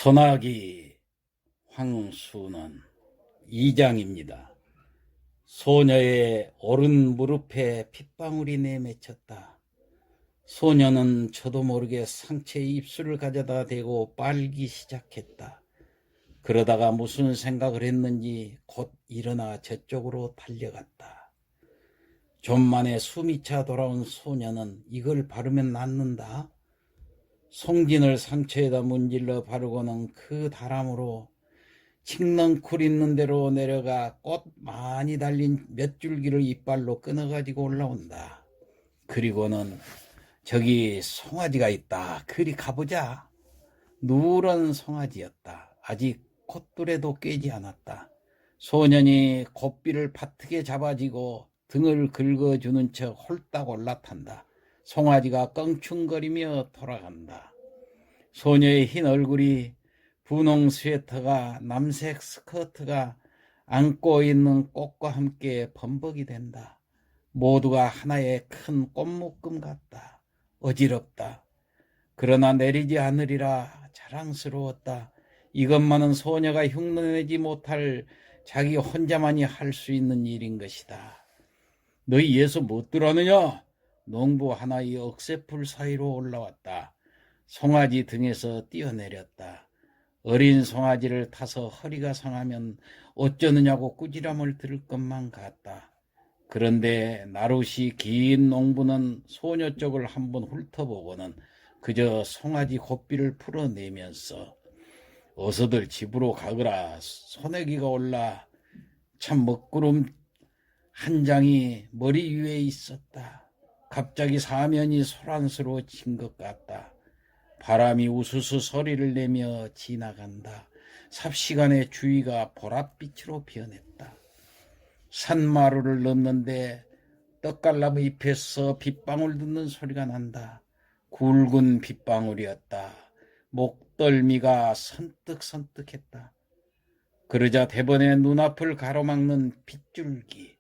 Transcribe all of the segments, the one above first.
소나기 황수는 2장입니다. 소녀의 오른 무릎에 핏방울이 내맺혔다. 소녀는 저도 모르게 상체에 입술을 가져다 대고 빨기 시작했다. 그러다가 무슨 생각을 했는지 곧 일어나 저쪽으로 달려갔다. 좀 만에 숨이 차 돌아온 소녀는 이걸 바르면 낫는다. 송진을 상처에다 문질러 바르고는 그 다람으로 칡넝쿨 있는 데로 내려가 꽃 많이 달린 몇 줄기를 이빨로 끊어가지고 올라온다. 그리고는 저기 송아지가 있다. 그리 가보자. 누런 송아지였다. 아직 콧뚜레도 꿰지 않았다. 소년이 곱비를 바트게 잡아지고 등을 긁어주는 척 홀딱 올라탄다. 송아지가 껑충거리며 돌아간다. 소녀의 흰 얼굴이 분홍 스웨터가 남색 스커트가 안고 있는 꽃과 함께 범벅이 된다. 모두가 하나의 큰 꽃묶음 같다. 어지럽다. 그러나 내리지 않으리라 자랑스러웠다. 이것만은 소녀가 흉내내지 못할 자기 혼자만이 할 수 있는 일인 것이다. 너희 예서 못 들었느냐? 농부 하나의 억새풀 사이로 올라왔다. 송아지 등에서 뛰어내렸다. 어린 송아지를 타서 허리가 상하면 어쩌느냐고 꾸지람을 들을 것만 같다. 그런데 나룻이 긴 농부는 소녀 쪽을 한번 훑어보고는 그저 송아지 곱비를 풀어내면서 어서들 집으로 가거라. 소내기가 올라. 참 먹구름 한 장이 머리 위에 있었다. 갑자기 사면이 소란스러워진 것 같다. 바람이 우수수 소리를 내며 지나간다. 삽시간에 주위가 보랏빛으로 변했다. 산마루를 넘는데 떡갈나무 잎에서 빗방울 듣는 소리가 난다. 굵은 빗방울이었다. 목덜미가 선뜩선뜩했다. 그러자 대번에 눈앞을 가로막는 빗줄기.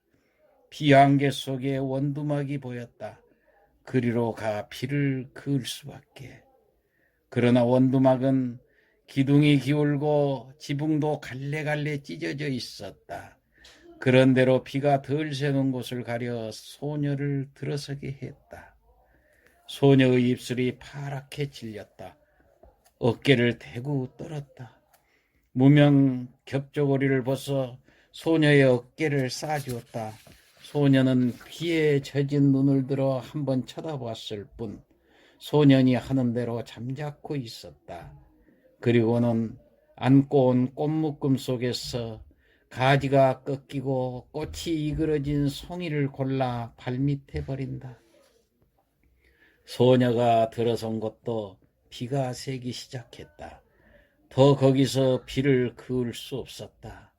비안개 속에 원두막이 보였다. 그리로 가 피를 그을 수밖에. 그러나 원두막은 기둥이 기울고 지붕도 갈래갈래 찢어져 있었다. 그런대로 비가 덜 새는 곳을 가려 소녀를 들어서게 했다. 소녀의 입술이 파랗게 질렸다. 어깨를 대고 떨었다. 무명 겹조고리를 벗어 소녀의 어깨를 쌓아주었다. 소녀는 피에 젖은 눈을 들어 한번 쳐다봤을 뿐 소년이 하는 대로 잠자코 있었다. 그리고는 안고 온 꽃묶음 속에서 가지가 꺾이고 꽃이 이그러진 송이를 골라 발밑에 버린다. 소녀가 들어선 곳도 비가 새기 시작했다. 더 거기서 비를 그을 수 없었다.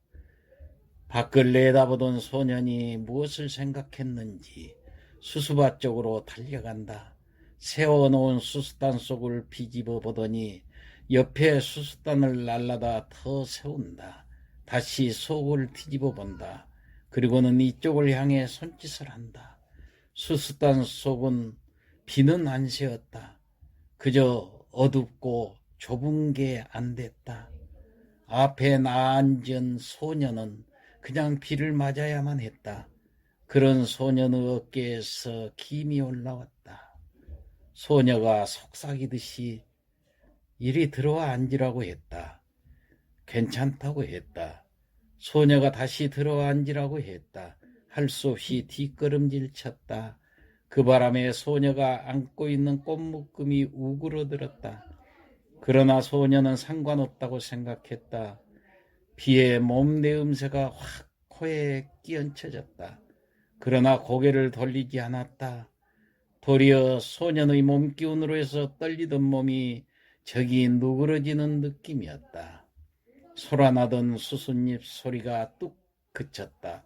밖을 내다보던 소년이 무엇을 생각했는지 수수밭 쪽으로 달려간다. 세워놓은 수수단 속을 뒤집어 보더니 옆에 수수단을 날라다 더 세운다. 다시 속을 뒤집어 본다. 그리고는 이쪽을 향해 손짓을 한다. 수수단 속은 비는 안 새었다. 그저 어둡고 좁은 게 안 됐다. 앞에 앉은 소녀는 그냥 비를 맞아야만 했다. 그런 소년의 어깨에서 김이 올라왔다. 소녀가 속삭이듯이 이리 들어와 앉으라고 했다. 괜찮다고 했다. 소녀가 다시 들어와 앉으라고 했다. 할 수 없이 뒷걸음질 쳤다. 그 바람에 소녀가 안고 있는 꽃묶음이 우그러들었다. 그러나 소녀는 상관없다고 생각했다. 비에 몸내음새가 확 코에 끼얹혀졌다. 그러나 고개를 돌리지 않았다. 도리어 소년의 몸기운으로 해서 떨리던 몸이 저기 누그러지는 느낌이었다. 소란하던 수숫잎 소리가 뚝 그쳤다.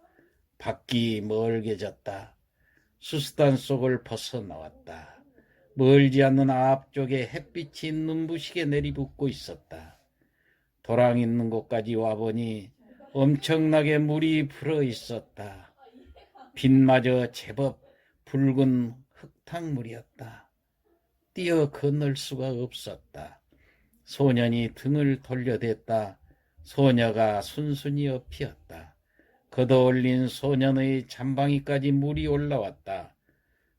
밖이 멀게졌다. 수수단 속을 벗어나왔다. 멀지 않는 앞쪽에 햇빛이 눈부시게 내리붙고 있었다. 도랑 있는 곳까지 와보니 엄청나게 물이 불어 있었다. 빛마저 제법 붉은 흙탕물이었다. 뛰어 건널 수가 없었다. 소년이 등을 돌려댔다. 소녀가 순순히 엎이었다. 걷어올린 소년의 잠방이까지 물이 올라왔다.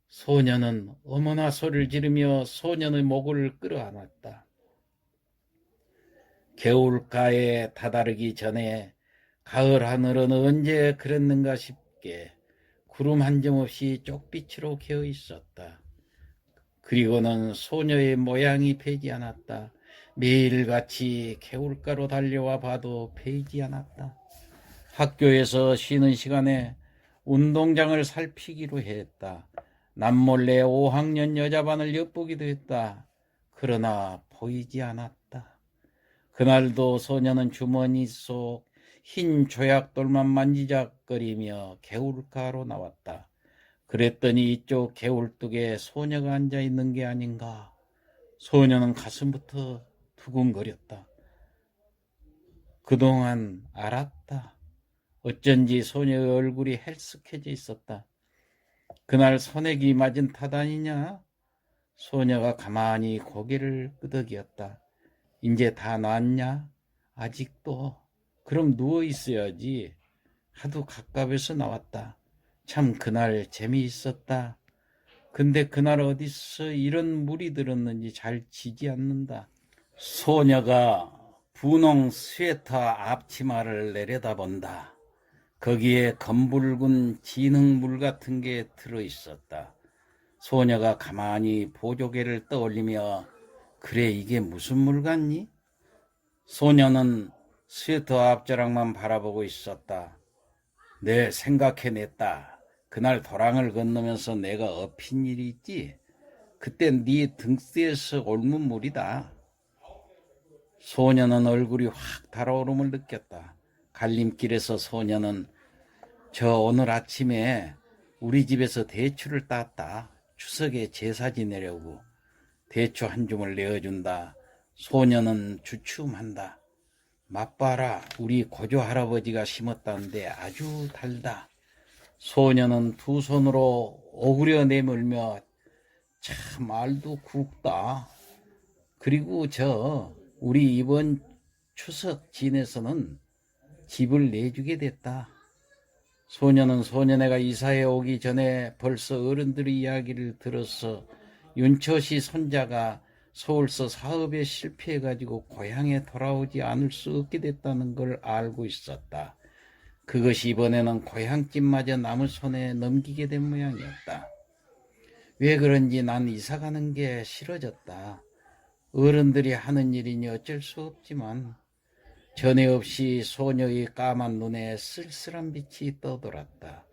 소년은 어머나 소리를 지르며 소년의 목을 끌어안았다. 겨울가에 다다르기 전에 가을 하늘은 언제 그랬는가 싶게 구름 한 점 없이 쪽빛으로 개어 있었다. 그리고는 소녀의 모양이 배지 않았다. 매일같이 개울가로 달려와 봐도 배이지 않았다. 학교에서 쉬는 시간에 운동장을 살피기로 했다. 남몰래 5학년 여자반을 엿보기도 했다. 그러나 보이지 않았다. 그날도 소녀는 주머니 속 흰 조약돌만 만지작거리며 개울가로 나왔다. 그랬더니 이쪽 개울뚝에 소녀가 앉아있는 게 아닌가. 소녀는 가슴부터 두근거렸다. 그동안 알았다. 어쩐지 소녀의 얼굴이 헬쓱해져 있었다. 그날 소내기 맞은 탓 아니냐? 소녀가 가만히 고개를 끄덕였다. 이제 다 나았냐? 아직도? 그럼 누워있어야지. 하도 갑갑해서 나왔다. 참 그날 재미있었다. 근데 그날 어디서 이런 물이 들었는지 잘 지지 않는다. 소녀가 분홍 스웨터 앞치마를 내려다본다. 거기에 검붉은 진흙물 같은 게 들어있었다. 소녀가 가만히 보조개를 떠올리며 그래 이게 무슨 물 같니? 소녀는 스웨터 앞자락만 바라보고 있었다. 네, 생각해냈다. 그날 도랑을 건너면서 내가 엎인 일이 있지? 그때 네 등뒤에서 옮은 물이다. 소녀는 얼굴이 확 달아오름을 느꼈다. 갈림길에서 소녀는 저 오늘 아침에 우리 집에서 대추를 땄다. 추석에 제사 지내려고. 대추 한 줌을 내어준다. 소녀는 주춤한다. 맛봐라. 우리 고조 할아버지가 심었다는데 아주 달다. 소녀는 두 손으로 오그려 내밀며 참 알도 굵다. 그리고 우리 이번 추석 지내서는 집을 내주게 됐다. 소녀는 소년애가 이사해 오기 전에 벌써 어른들의 이야기를 들어서 윤초시 손자가 서울서 사업에 실패해가지고 고향에 돌아오지 않을 수 없게 됐다는 걸 알고 있었다. 그것이 이번에는 고향집마저 남의 손에 넘기게 된 모양이었다. 왜 그런지 난 이사 가는 게 싫어졌다. 어른들이 하는 일이니 어쩔 수 없지만 전에 없이 소녀의 까만 눈에 쓸쓸한 빛이 떠돌았다.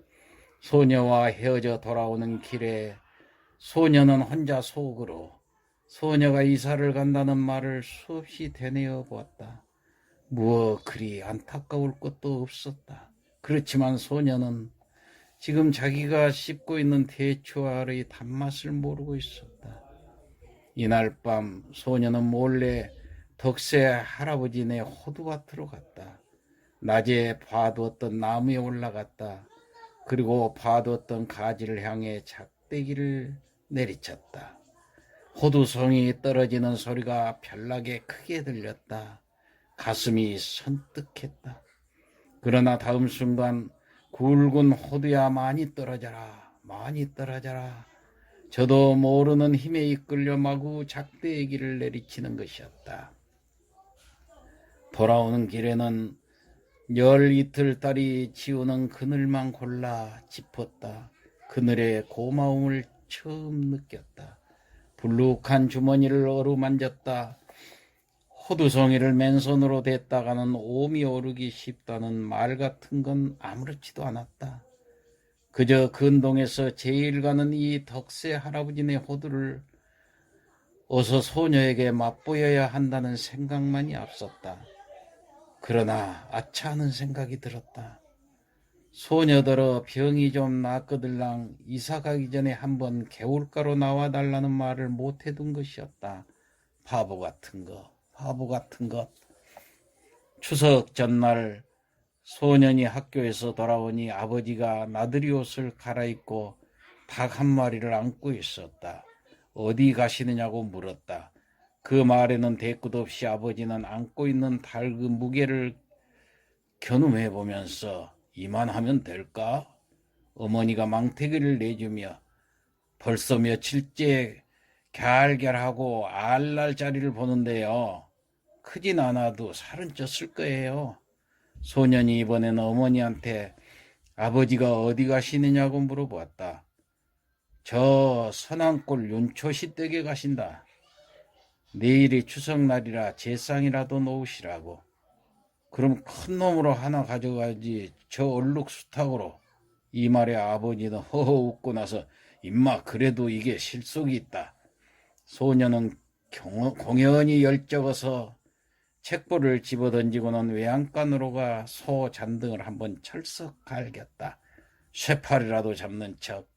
소녀와 헤어져 돌아오는 길에 소녀는 혼자 속으로 소녀가 이사를 간다는 말을 수없이 되뇌어 보았다. 무엇 그리 안타까울 것도 없었다. 그렇지만 소녀는 지금 자기가 씹고 있는 대추알의 단맛을 모르고 있었다. 이날 밤 소녀는 몰래 덕세 할아버지네 호두밭으로 갔다. 낮에 봐두었던 나무에 올라갔다. 그리고 봐두었던 가지를 향해 작대기를 내리쳤다. 호두송이 떨어지는 소리가 별나게 크게 들렸다. 가슴이 선뜩했다. 그러나 다음 순간 굵은 호두야 많이 떨어져라, 많이 떨어져라. 저도 모르는 힘에 이끌려 마구 작대기를 내리치는 것이었다. 돌아오는 길에는 열 이틀 딸이 지우는 그늘만 골라 짚었다. 그늘의 고마움을 처음 느꼈다. 불룩한 주머니를 어루만졌다. 호두송이를 맨손으로 댔다가는 옴이 오르기 쉽다는 말 같은 건 아무렇지도 않았다. 그저 근동에서 제일 가는 이 덕세 할아버지네 호두를 어서 소녀에게 맛보여야 한다는 생각만이 앞섰다. 그러나 아차하는 생각이 들었다. 소녀더러 병이 좀 낫거들랑 이사 가기 전에 한번 개울가로 나와달라는 말을 못해둔 것이었다. 바보 같은 것, 바보 같은 것. 추석 전날 소년이 학교에서 돌아오니 아버지가 나들이 옷을 갈아입고 닭 한 마리를 안고 있었다. 어디 가시느냐고 물었다. 그 말에는 대꾸도 없이 아버지는 안고 있는 닭의 무게를 겨누해 보면서 이만하면 될까? 어머니가 망태기를 내주며 벌써 며칠째 갸알갸알하고 알랄자리를 보는데요. 크진 않아도 살은 쪘을 거예요. 소년이 이번에는 어머니한테 아버지가 어디 가시느냐고 물어보았다. 저 서남골 윤초시 댁에 가신다. 내일이 추석날이라 제상이라도 놓으시라고. 그럼 큰 놈으로 하나 가져가지 저 얼룩 수탉으로. 이 말에 아버지는 허허 웃고 나서 임마 그래도 이게 실속이 있다. 소녀는 공연히 열적어서 책보를 집어던지고는 외양간으로 가 소 잔등을 한번 철썩 갈겼다. 쇠팔이라도 잡는 척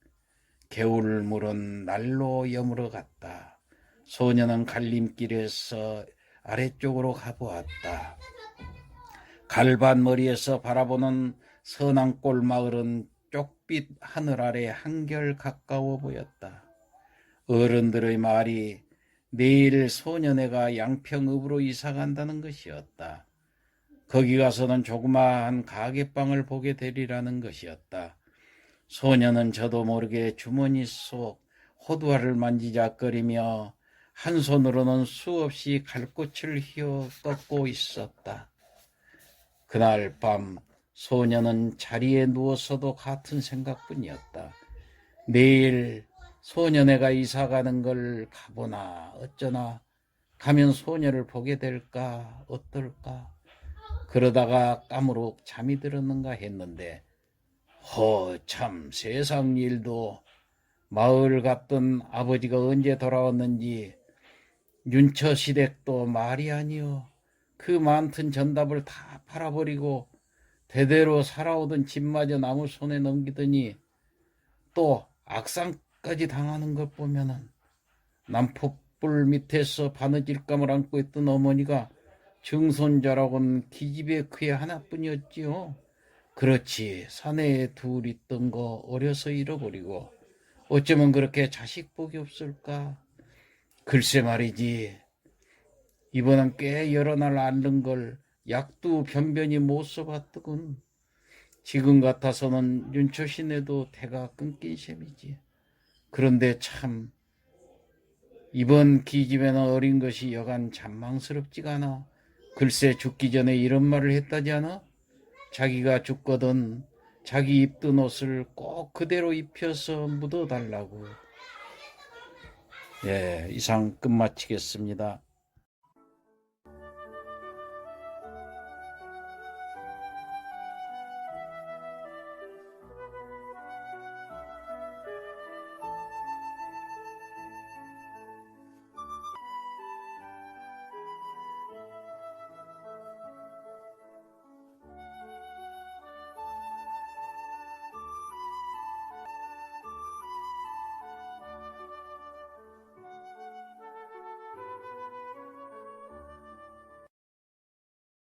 개울물은 날로 여물어 갔다. 소녀는 갈림길에서 아래쪽으로 가보았다. 갈반머리에서 바라보는 서남골 마을은 쪽빛 하늘 아래 한결 가까워 보였다. 어른들의 말이 내일 소년애가 양평읍으로 이사간다는 것이었다. 거기 가서는 조그마한 가게방을 보게 되리라는 것이었다. 소년은 저도 모르게 주머니 속 호두알을 만지작거리며 한 손으로는 수없이 갈꽃을 휘어 꺾고 있었다. 그날 밤 소년은 자리에 누워서도 같은 생각뿐이었다. 내일 소년애가 이사가는 걸 가보나 어쩌나, 가면 소녀를 보게 될까 어떨까, 그러다가 까무룩 잠이 들었는가 했는데 참 세상 일도 마을 갔던 아버지가 언제 돌아왔는지 윤처시댁도 말이 아니오. 그 많던 전답을 다 팔아버리고 대대로 살아오던 집마저 남의 손에 넘기더니 또 악상까지 당하는 것 보면은 남포불 밑에서 바느질감을 안고 있던 어머니가 증손자라고는 기집애 그애 하나뿐이었지요. 그렇지, 사내에 둘 있던 거 어려서 잃어버리고 어쩌면 그렇게 자식복이 없을까. 글쎄 말이지, 이번엔 꽤 여러 날 앓는 걸 약도 변변히 못 써봤더군. 지금 같아서는 윤초신에도 태가 끊긴 셈이지. 그런데 참 이번 기집애는 어린 것이 여간 잔망스럽지가 않아. 글쎄 죽기 전에 이런 말을 했다지 않아? 자기가 죽거든 자기 입던 옷을 꼭 그대로 입혀서 묻어달라고. 예, 이상 끝마치겠습니다.